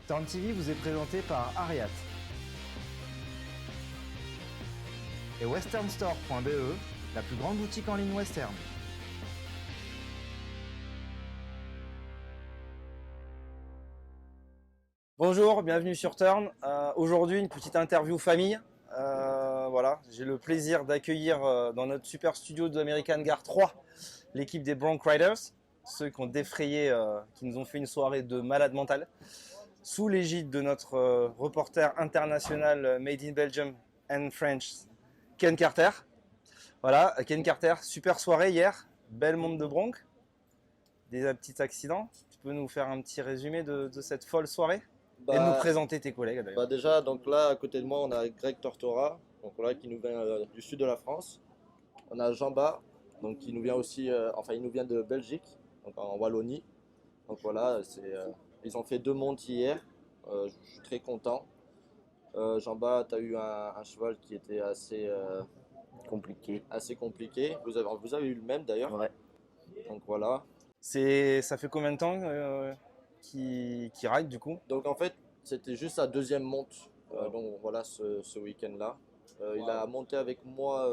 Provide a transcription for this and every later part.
Turn TV vous est présenté par Ariat et westernstore.be, la plus grande boutique en ligne western. Bonjour, bienvenue sur Turn. Aujourd'hui, une petite interview famille. Voilà, j'ai le plaisir d'accueillir dans notre super studio de American Gar 3 l'équipe des Bronc Riders, ceux qui ont défrayé, qui nous ont fait une soirée de malade mental, sous l'égide de notre reporter international Made in Belgium and French, Ken Carter. Voilà, Ken Carter, super soirée hier, belle monde de Bronc, des petits accidents. Tu peux nous faire un petit résumé de cette folle soirée et de nous présenter tes collègues d'ailleurs. Déjà, donc là, à côté de moi, on a Greg Tortora, donc voilà, qui nous vient du sud de la France. On a Jean-Bart, donc qui nous vient aussi, il nous vient de Belgique, donc en Wallonie. Donc voilà, ils ont fait 2 montes hier, je suis très content. Jean-Bart, tu as eu un cheval qui était assez compliqué. Vous avez eu le même d'ailleurs. Ouais. Donc voilà. Ça fait combien de temps qui ride du coup? Donc en fait, c'était juste sa 2e monte, donc voilà, ce week-end-là. Il a monté avec moi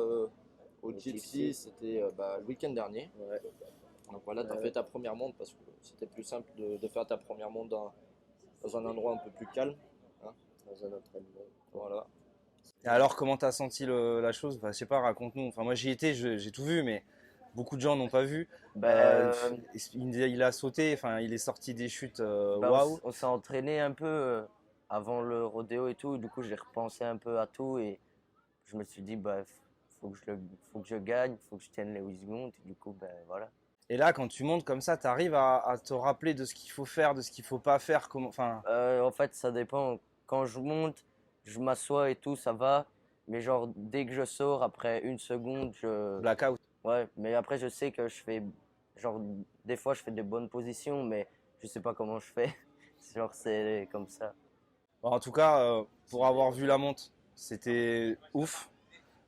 au Gypsy, c'était le week-end dernier. Ouais. Donc voilà, tu as fait ta première monte parce que c'était plus simple de faire ta première monte dans un endroit un peu plus calme. Hein. Dans un entraînement. Voilà. Et alors, comment t'as senti la chose? Enfin, je sais pas, raconte-nous. Enfin, moi j'y étais, j'ai tout vu, mais beaucoup de gens n'ont pas vu. Il a sauté, enfin, il est sorti des chutes. Waouh! On s'est entraîné un peu avant le rodéo et tout. Du coup, j'ai repensé un peu à tout et je me suis dit, faut que je gagne, faut que je tienne les 8 secondes. Et du coup, voilà. Et là, quand tu montes comme ça, tu arrives à te rappeler de ce qu'il faut faire, de ce qu'il faut pas faire. En fait, ça dépend. Quand je monte, je m'assois et tout, ça va. Mais genre, dès que je sors, après 1 seconde, Blackout. Ouais, mais après, je sais que je fais. Genre, des fois, je fais des bonnes positions, mais je sais pas comment je fais. Genre, c'est comme ça. Bon, en tout cas, pour avoir vu la monte, c'était ouf.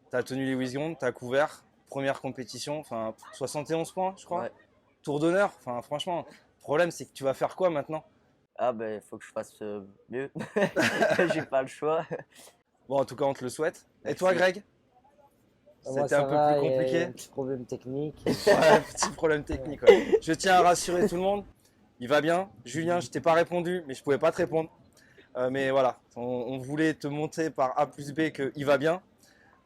Tu as tenu les 8 secondes, tu as couvert. Première compétition, enfin 71 points, je crois. Ouais. Tour d'honneur. Enfin, franchement, le problème, c'est que tu vas faire quoi maintenant? Ah, faut que je fasse mieux. J'ai pas le choix. Bon, en tout cas, on te le souhaite. Et Merci. toi, Greg? Moi, C'était ça un peu va, plus il y a compliqué. un petit problème technique. Ouais, petit problème technique. Ouais. Je tiens à rassurer tout le monde. Il va bien. Julien, je t'ai pas répondu, mais je pouvais pas te répondre. Mais voilà, on voulait te montrer par A plus B qu'il va bien.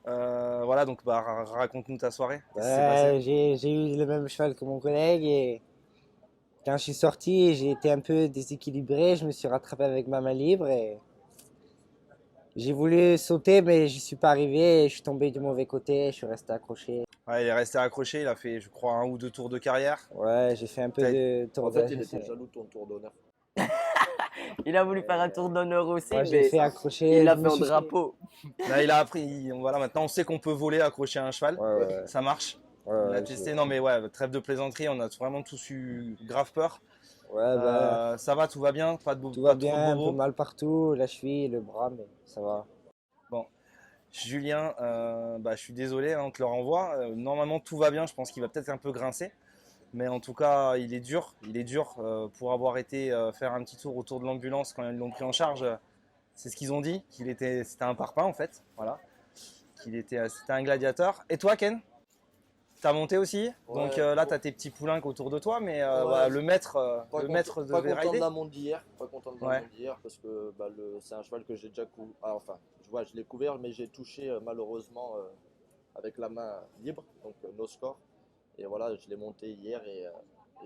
Voilà, donc raconte-nous ta soirée. Qu'est-ce qui s'est passé? J'ai eu le même cheval que mon collègue et quand je suis sorti, j'ai été un peu déséquilibré. Je me suis rattrapé avec ma main libre et j'ai voulu sauter, mais je suis pas arrivé. Je suis tombé du mauvais côté, je suis resté accroché. Ouais, il est resté accroché. Il a fait, je crois, 1 ou 2 tours de carrière. Ouais, j'ai fait un peu de tour En fait, il de... était jaloux de ton tour d'honneur. Il a voulu faire un tour d'honneur aussi, Moi, j'ai mais fait accrocher. il l'a je me fait en suis- drapeau. Là, il a appris. Voilà, maintenant, on sait qu'on peut voler, accrocher un cheval. Ouais. Ça marche. Ouais, On a ouais, testé. Non, mais ouais, trêve de plaisanterie. On a vraiment tous eu grave peur. Ça va, tout va bien. Pas de tout pas va trop bien, de un bobos. peu mal partout, la cheville, le bras, mais ça va. Bon, Julien, je suis désolé, on te le renvoie. Normalement, tout va bien. Je pense qu'il va peut-être un peu grincer. Mais en tout cas, il est dur. Pour avoir été faire un petit tour autour de l'ambulance quand ils l'ont pris en charge. C'est ce qu'ils ont dit, c'était un parpaing en fait. Voilà. C'était un gladiateur. Et toi, Ken? T'as monté aussi? Ouais. Donc là, t'as tes petits poulains autour de toi, mais Ouais. voilà, le maître Pas devait content de rider. la monte d'hier, Ouais. parce que c'est un cheval que j'ai déjà couvert. Je l'ai couvert, mais j'ai touché malheureusement avec la main libre, donc no score. Et voilà, je l'ai monté hier et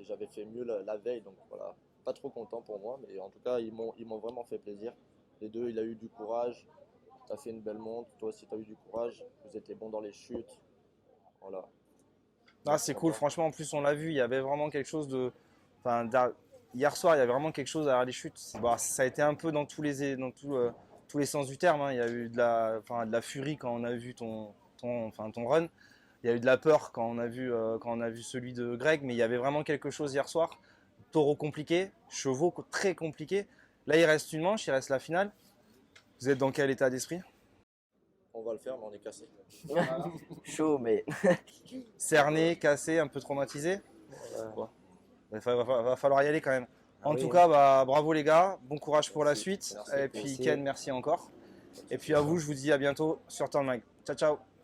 j'avais fait mieux la veille, donc voilà, pas trop content pour moi, mais en tout cas ils m'ont vraiment fait plaisir. Les deux, il a eu du courage, tu as fait une belle monte, toi aussi tu as eu du courage, vous étiez bon dans les chutes. Voilà. Ah, c'est cool, franchement, en plus on l'a vu, il y avait vraiment quelque chose de. Hier soir, il y avait vraiment quelque chose derrière les chutes. Ça a été un peu dans tous les sens du terme. Hein. Il y a eu de la furie quand on a vu ton run. Il y a eu de la peur quand on a vu celui de Greg, mais il y avait vraiment quelque chose hier soir. Taureau compliqué, chevaux très compliqués. Là, il reste une manche, il reste la finale. Vous êtes dans quel état d'esprit? On va le faire, mais on est cassé. Chaud, mais. Cerné, cassé, un peu traumatisé? Bon. Va falloir y aller quand même. En oui, tout hein. cas, bah, bravo les gars, bon courage pour la Merci. suite. Merci. Et puis Merci. Ken, merci encore. Et puis à vous, je vous dis à bientôt sur Turn Mag. Ciao, ciao.